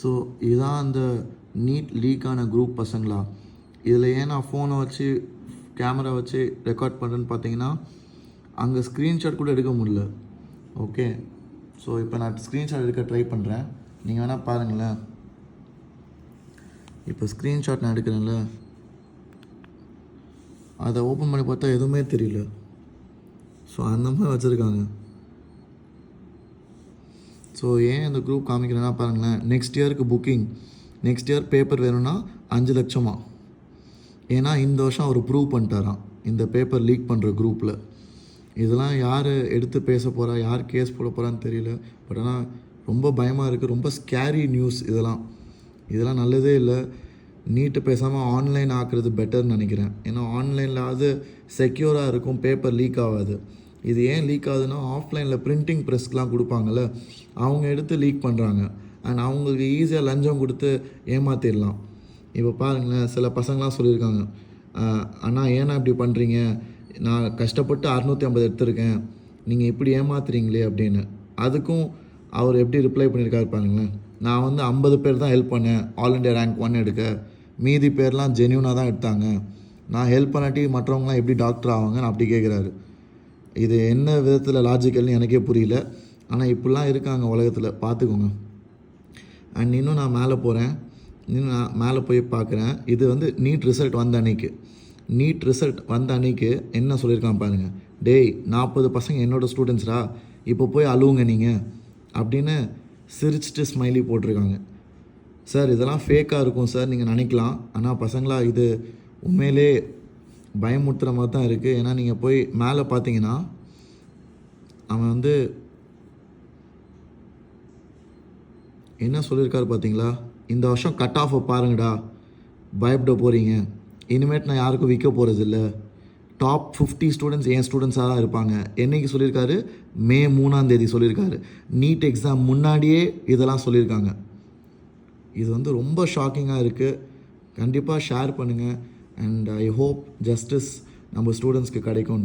So இதுதான் அந்த NEET லீக்கான group பசங்களா. இதில் ஏன் நான் ஃபோனை வச்சு கேமரா வச்சு ரெக்கார்ட் பண்ணுறேன்னு பார்த்தீங்கன்னா, அங்கே ஸ்க்ரீன்ஷாட் கூட எடுக்க முடியல. ஓகே, ஸோ இப்போ நான் ஸ்க்ரீன்ஷாட் எடுக்க ட்ரை பண்ணுறேன். நீங்கள் வேணால் பாருங்களேன். இப்போ ஸ்க்ரீன்ஷாட் நான் எடுக்கிறேன்ல, அதை ஓப்பன் பண்ணி பார்த்தா எதுவுமே தெரியல. ஸோ அந்த மாதிரி வச்சுருக்காங்க. ஸோ ஏன் இந்த குரூப் காமிக்கிறேன்னா பாருங்களேன், நெக்ஸ்ட் இயருக்கு புக்கிங், நெக்ஸ்ட் இயர் பேப்பர் வேணும்னா 5 லட்சமா. ஏன்னா இந்த வருஷம் அவர் ப்ரூவ் பண்ணிட்டாராம் இந்த பேப்பர் லீக் பண்ணுற குரூப்பில். இதெல்லாம் யார் எடுத்து பேச போகிறா, யார் கேஸ் போட போகிறான்னு தெரியல. பட் ஆனால் ரொம்ப பயமாக இருக்குது. ரொம்ப ஸ்கேரி நியூஸ் இதெல்லாம் நல்லதே இல்லை. நீட்டு பேசாமல் ஆன்லைன் ஆக்குறது பெட்டர்னு நினைக்கிறேன். ஏன்னா ஆன்லைனில் அது செக்யூராக இருக்கும், பேப்பர் லீக் ஆகாது. இது ஏன் லீக் ஆகுதுன்னா, ஆஃப்லைனில் பிரிண்டிங் ப்ரெஸ்க்கெலாம் கொடுப்பாங்கள்ல, அவங்க எடுத்து லீக் பண்ணுறாங்க. அண்ட் அவங்களுக்கு ஈஸியாக லஞ்சம் கொடுத்து ஏமாற்றிடலாம். இப்போ பாருங்களேன், சில பசங்களாம் சொல்லியிருக்காங்க, அண்ணா ஏன்னா இப்படி பண்ணுறீங்க, நான் கஷ்டப்பட்டு 650 எடுத்திருக்கேன், நீங்கள் இப்படி ஏமாத்துறீங்களே அப்படின்னு. அதுக்கும் அவர் எப்படி ரிப்ளை பண்ணியிருக்காரு பாருங்களேன், நான் வந்து 50 பேர் தான் ஹெல்ப் பண்ணேன் ஆல் இண்டியா ரேங்க் 1 எடுக்க, மீதி பேர்லாம் ஜென்யூனாக தான் எடுத்தாங்க, நான் ஹெல்ப் பண்ணாட்டி மற்றவங்களாம் எப்படி டாக்டர் ஆவாங்கன்னு அப்படி கேட்குறாரு. இது என்ன விதத்தில் லாஜிக்கல்னு எனக்கே புரியல. ஆனால் இப்படிலாம் இருக்காங்க உலகத்தில், பார்த்துக்கோங்க. அண்ட் இன்னும் நான் மேலே போகிறேன், இன்னும் நான் மேலே போய் பார்க்குறேன். இது வந்து நீட் ரிசல்ட் வந்த அன்னைக்கு என்ன சொல்லியிருக்கான் பாருங்கள், டேய் 40 பசங்க என்னோடய ஸ்டூடெண்ட்ஸ்ரா, இப்போ போய் அழுவுங்க நீங்கள் அப்படின்னு சிரிச்சிட்டு ஸ்மைலி போட்டிருக்காங்க. சார் இதெல்லாம் ஃபேக்காக இருக்கும் சார் நீங்கள் நினைக்கலாம். ஆனால் பசங்களா இது உண்மையிலே பயமுறுத்துகிற மாதிரி தான் இருக்குது. ஏன்னா நீங்கள் போய் மேலே பார்த்தீங்கன்னா அவன் வந்து என்ன சொல்லியிருக்காரு பார்த்தீங்களா, இந்த வருஷம் கட் ஆஃபை பாருங்கடா, பயப்பட போகிறீங்க, இனிமேட் நான் யாருக்கும் விற்க போகிறது இல்லை, டாப் 50 ஸ்டூடெண்ட்ஸ் என் ஸ்டூடெண்ட்ஸாக தான் இருப்பாங்க. என்றைக்கு சொல்லியிருக்காரு, மே 3ஆம் தேதி சொல்லியிருக்காரு. நீட் எக்ஸாம் முன்னாடியே இதெல்லாம் சொல்லியிருக்காங்க. இது வந்து ரொம்ப ஷாக்கிங்காக இருக்குது. கண்டிப்பாக ஷேர் பண்ணுங்கள். அண்ட் ஐ ஹோப் ஜஸ்டிஸ் நம்ம ஸ்டூடெண்ட்ஸ்க்கு கிடைக்கும்.